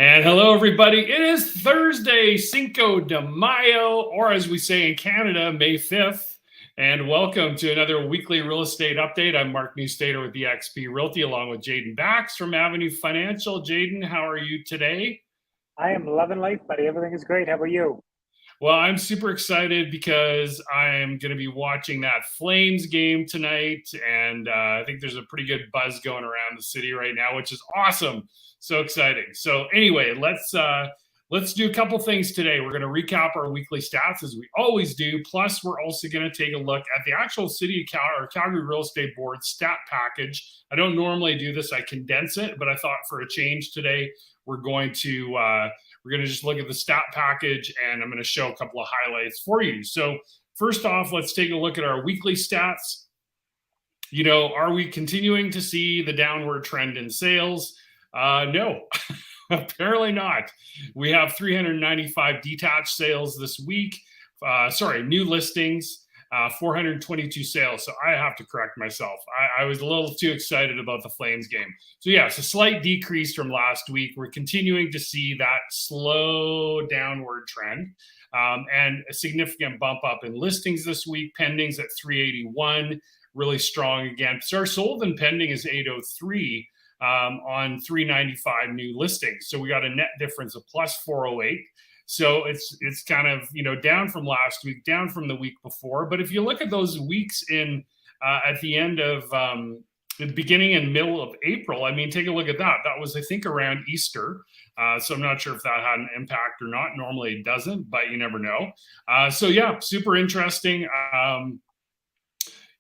And hello, everybody. It is Thursday, Cinco de Mayo, or as we say in Canada, May 5th. And welcome to another weekly real estate update. I'm Mark Newstater with eXp Realty, along with Jaden Bax from Avenue Financial. Jaden, how are you today? I am loving life, buddy. Everything is great. How about you? Well, I'm super excited because I'm going to be watching that Flames game tonight. And I think there's a pretty good buzz going around the city right now, which is awesome. So exciting. So anyway, let's do a couple things today. We're going to recap our weekly stats as we always do. Plus, we're also going to take a look at the actual City of Calgary Real Estate Board stat package. I don't normally do this. I condense it, but I thought for a change today, we're going to just look at the stat package, and I'm going to show a couple of highlights for you. So first off, let's take a look at our weekly stats. You know, are we continuing to see the downward trend in sales? No, apparently not. We have 395 detached sales this week. New listings. 422 sales. So I have to correct myself. I was a little too excited about the Flames game. So yeah, it's a slight decrease from last week. We're continuing to see that slow downward trend and a significant bump up in listings this week. Pendings at 381, really strong again. So our sold and pending is 803 on 395 new listings. So we got a net difference of plus 408. So it's kind of, down from last week, down from the week before. But if you look at those weeks in at the end of the beginning and middle of April, I mean, take a look at that. That was, I think, around Easter. So I'm not sure if that had an impact or not. Normally it doesn't, but you never know. So yeah, super interesting.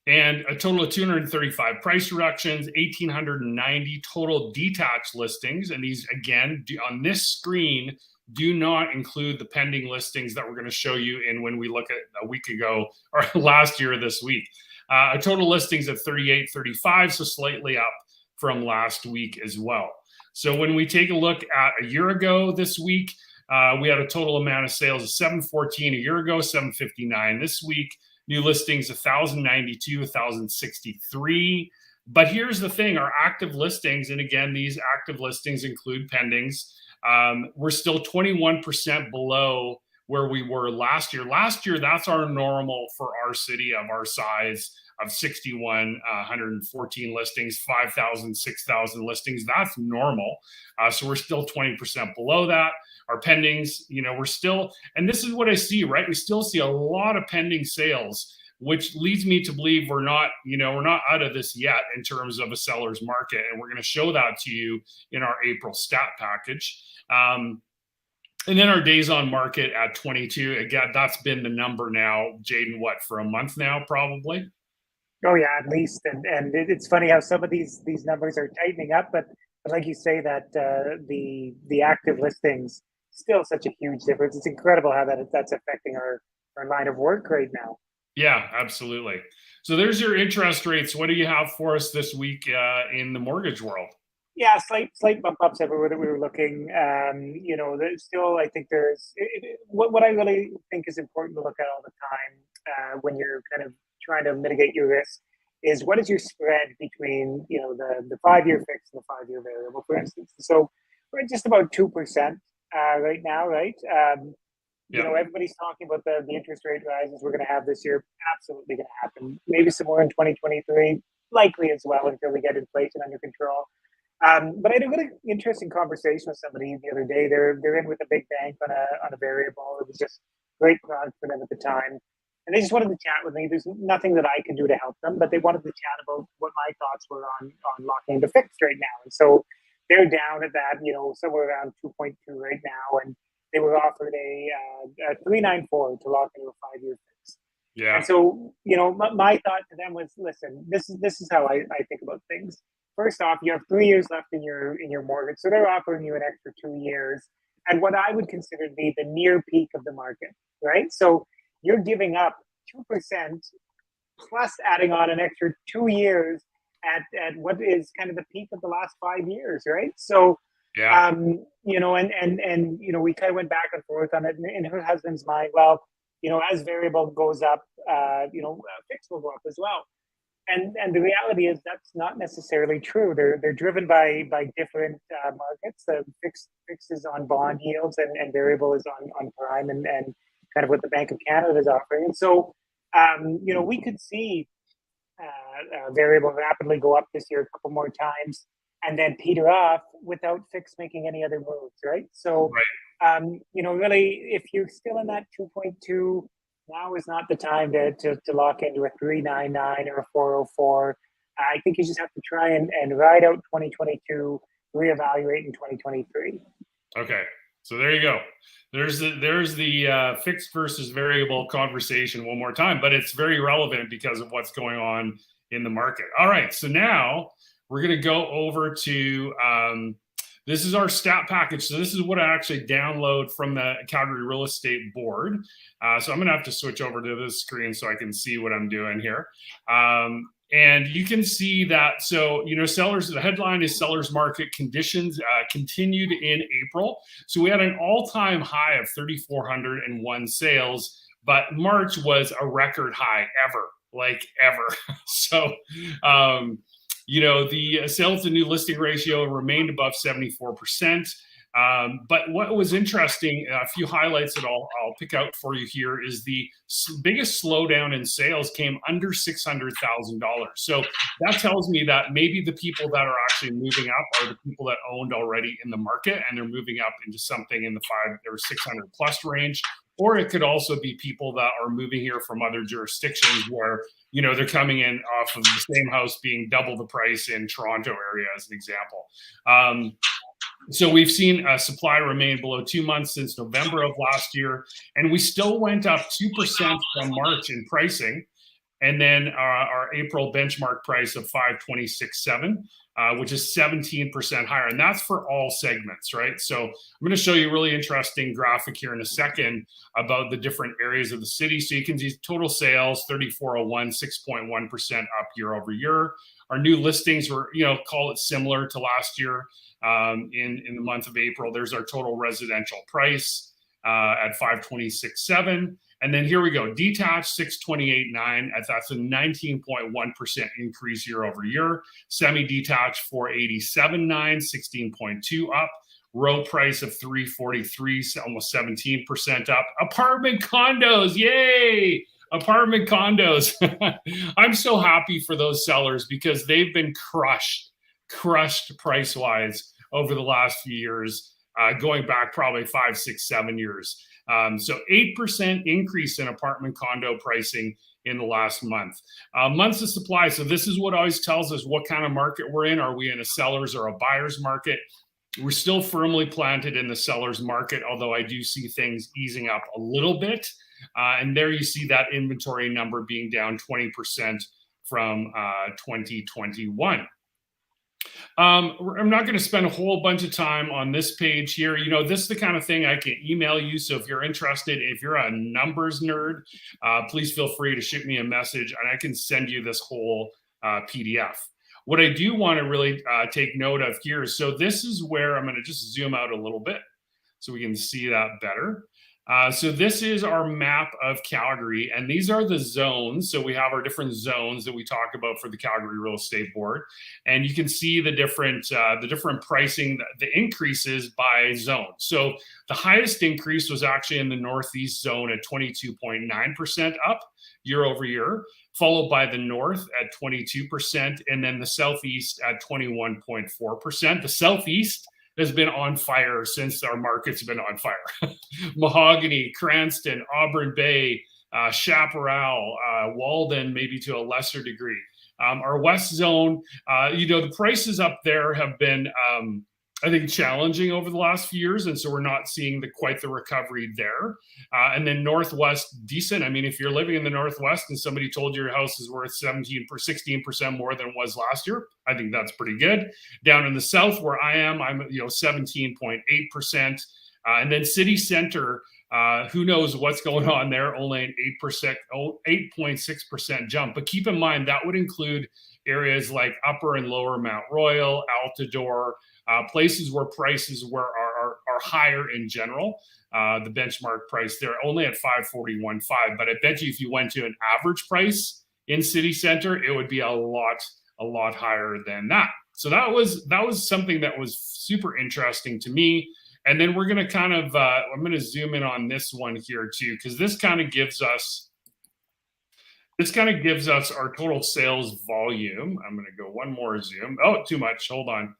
And a total of 235 price reductions, 1,890 total detached listings. And these, again, on this screen, do not include the pending listings that we're going to show you in when we look at a week ago or last year this week. A total listings of 3,835, so slightly up from last week as well. So when we take a look at a year ago this week, we had a total amount of sales of 714 a year ago, 759 this week. New listings 1,092, 1,063. But here's the thing, our active listings, and again, these active listings include pendings, we're still 21% below where we were last year. Last year, that's our normal for our city of our size of 61, 114 listings, 5,000, 6,000 listings. That's normal. So we're still 20% below that. Our pendings, we're still, and this is what I see, right? We still see a lot of pending sales, which leads me to believe we're not out of this yet in terms of a seller's market. And we're going to show that to you in our April stat package. And then our days on market at 22, again, that's been the number now, Jaden, what, for a month now, probably? Oh yeah, at least. And it's funny how some of these numbers are tightening up, but like you say, that the active listings still such a huge difference. It's incredible how that's affecting our line of work right now. Yeah, absolutely. So there's your interest rates. What do you have for us this week in the mortgage world? Yeah, slight bump ups everywhere that we were looking. There's still, I think what I really think is important to look at all the time when you're kind of trying to mitigate your risk is what is your spread between the 5-year fixed and the 5-year variable, for instance. So we're at just about 2% right now, right? Everybody's talking about the interest rate rises we're going to have this year. Absolutely going to happen. Maybe some more in 2023, likely as well until we get inflation under control. But I had a really interesting conversation with somebody the other day. They're in with a big bank on a variable. It was just great product for them at the time, and they just wanted to chat with me. There's nothing that I can do to help them, but they wanted to chat about what my thoughts were on locking into fixed right now. And so they're down at that, somewhere around 2.2 right now, and they were offered a 394 to lock into a 5-year fix. Yeah. And so my thought to them was, listen, this is how I think about things. First off, you have 3 years left in your mortgage, so they're offering you an extra 2 years, and what I would consider to be the near peak of the market, right? So you're giving up 2% plus adding on an extra 2 years at what is kind of the peak of the last 5 years, right? So, yeah, and we kind of went back and forth on it. In her husband's mind, well, as variable goes up, fixed will go up as well. And the reality is that's not necessarily true. They're driven by different markets. Fixed is on bond yields, and variable is on prime, and kind of what the Bank of Canada is offering. And so, we could see variable rapidly go up this year a couple more times, and then peter off without fixed making any other moves, right? So, really, if you're still in that 2.2, now is not the time to lock into a 399 or a 404. I think you just have to try and ride out 2022, reevaluate in 2023. Okay. So there you go. There's the fixed versus variable conversation one more time, but it's very relevant because of what's going on in the market. All right. So now we're going to go over to this is our stat package. So this is what I actually download from the Calgary Real Estate Board. So I'm going to have to switch over to this screen so I can see what I'm doing here. And you can see that, so, sellers, the headline is sellers market conditions continued in April. So we had an all-time high of 3,401 sales, but March was a record high ever. So, the sales to new listing ratio remained above 74%. But what was interesting, a few highlights that I'll pick out for you here, is the biggest slowdown in sales came under $600,000. So that tells me that maybe the people that are actually moving up are the people that owned already in the market, and they're moving up into something in the 500 or 600 plus range. Or it could also be people that are moving here from other jurisdictions where, they're coming in off of the same house being double the price in Toronto area, as an example. So we've seen supply remain below 2 months since November of last year, and we still went up 2% from March in pricing. And then our April benchmark price of 526.7, which is 17% higher. And that's for all segments, right? So I'm going to show you a really interesting graphic here in a second about the different areas of the city. So you can see total sales, 3,401, 6.1% up year over year. Our new listings were, call it similar to last year in the month of April. There's our total residential price at 526.7. And then here we go, detached 628.9, that's a 19.1% increase year over year. Semi-detached 487.9, 16.2 up. Row price of 343, almost 17% up. Apartment condos, yay! Apartment condos. I'm so happy for those sellers because they've been crushed price-wise over the last few years, going back probably 5, 6, 7 years. So 8% increase in apartment condo pricing in the last month. Months of supply. So this is what always tells us what kind of market we're in. Are we in a seller's or a buyer's market? We're still firmly planted in the seller's market, although I do see things easing up a little bit. And there you see that inventory number being down 20% from 2021. I'm not going to spend a whole bunch of time on this page here. This is the kind of thing I can email you. So if you're interested, if you're a numbers nerd, please feel free to shoot me a message and I can send you this whole PDF. What I do want to really take note of here, so this is where I'm going to just zoom out a little bit so we can see that better. So this is our map of Calgary, and these are the zones. So we have our different zones that we talk about for the Calgary Real Estate Board, and you can see the different pricing, the increases by zone. So the highest increase was actually in the Northeast zone at 22.9% up year over year, followed by the North at 22%, and then the Southeast at 21.4%. The Southeast has been on fire since our markets have been on fire. Mahogany, Cranston, Auburn Bay, Chaparral, Walden, maybe to a lesser degree. Our West Zone, the prices up there have been, I think, challenging over the last few years, and so we're not seeing quite the recovery there. And then Northwest, decent. I mean, if you're living in the Northwest and somebody told you your house is worth 16% more than it was last year, I think that's pretty good. Down in the South, where I am, I'm 17.8%. And then City Center, who knows what's going on there? Only an 8.6% jump. But keep in mind that would include areas like Upper and Lower Mount Royal, Altadore, places where prices are higher in general. The benchmark price, they're only at 541.5, but I bet you if you went to an average price in city center, it would be a lot higher than that. So that was something that was super interesting to me. And then we're going to kind of, I'm going to zoom in on this one here too, because this kind of gives us our total sales volume. I'm going to go one more zoom. Oh, too much. Hold on.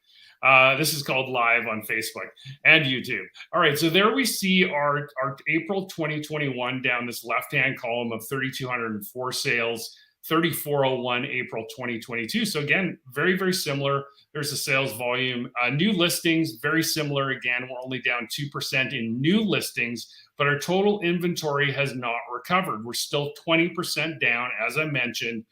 This is called live on Facebook and YouTube. All right, so there we see our April 2021 down this left-hand column of 3,204 sales, 3,401 April 2022. So again, very, very similar. There's the sales volume. New listings, very similar. Again, we're only down 2% in new listings, but our total inventory has not recovered. We're still 20% down, as I mentioned,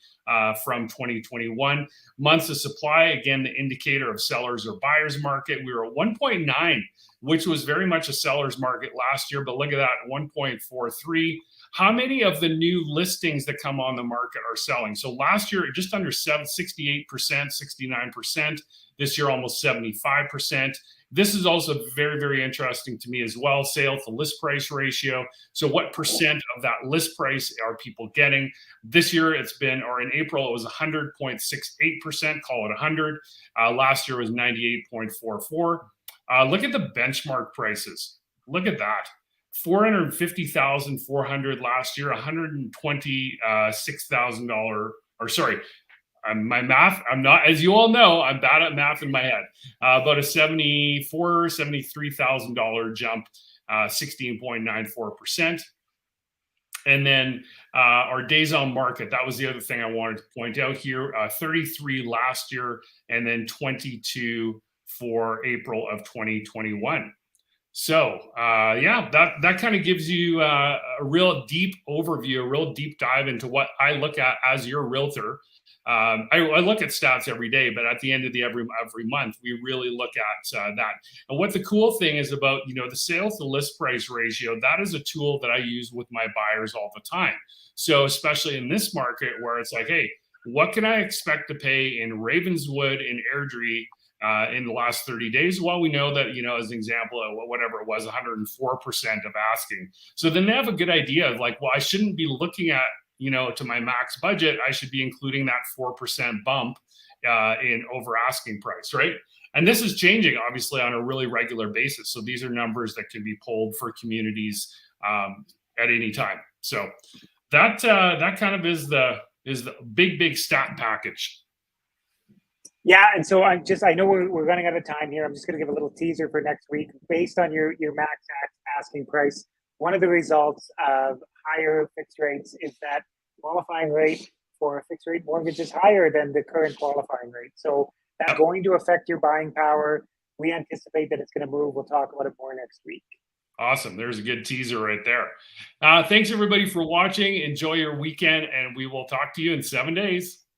from 2021. Months of supply, again, the indicator of sellers or buyers market. We were at 1.9, which was very much a seller's market last year, but look at that, 1.43. How many of the new listings that come on the market are selling? So last year, just under 68%, 69%. This year, almost 75%. This is also very, very interesting to me as well. Sale to list price ratio. So what percent of that list price are people getting? This year it's been, or in April, it was 100.68%, call it 100. Last year was 98.44. Look at the benchmark prices. Look at that. 450,400 last year, $126,000, or sorry, my math, I'm not, as you all know, I'm bad at math in my head. About a $73,000 jump, 16.94%. And then our days on market, that was the other thing I wanted to point out here, 33 last year, and then 22 for April of 2021. So yeah, that kind of gives you a real deep overview, a real deep dive into what I look at as your realtor. I look at stats every day, but at the end of every month, we really look at that. And what the cool thing is about, the sales to list price ratio, that is a tool that I use with my buyers all the time. So especially in this market where it's like, hey, what can I expect to pay in Ravenswood, in Airdrie, in the last 30 days? Well, we know that, as an example, whatever it was, 104% of asking. So then they have a good idea of like, well, I shouldn't be looking at, to my max budget, I should be including that 4% bump in over asking price, right? And this is changing, obviously, on a really regular basis. So these are numbers that can be pulled for communities at any time. So that kind of is the big stat package. Yeah, and so I know we're running out of time here. I'm just going to give a little teaser for next week. Based on your max asking price, one of the results of higher fixed rates is that qualifying rate for a fixed rate mortgage is higher than the current qualifying rate. So that's going to affect your buying power. We anticipate that it's going to move. We'll talk about it more next week. Awesome. There's a good teaser right there. Thanks everybody for watching. Enjoy your weekend, and we will talk to you in 7 days.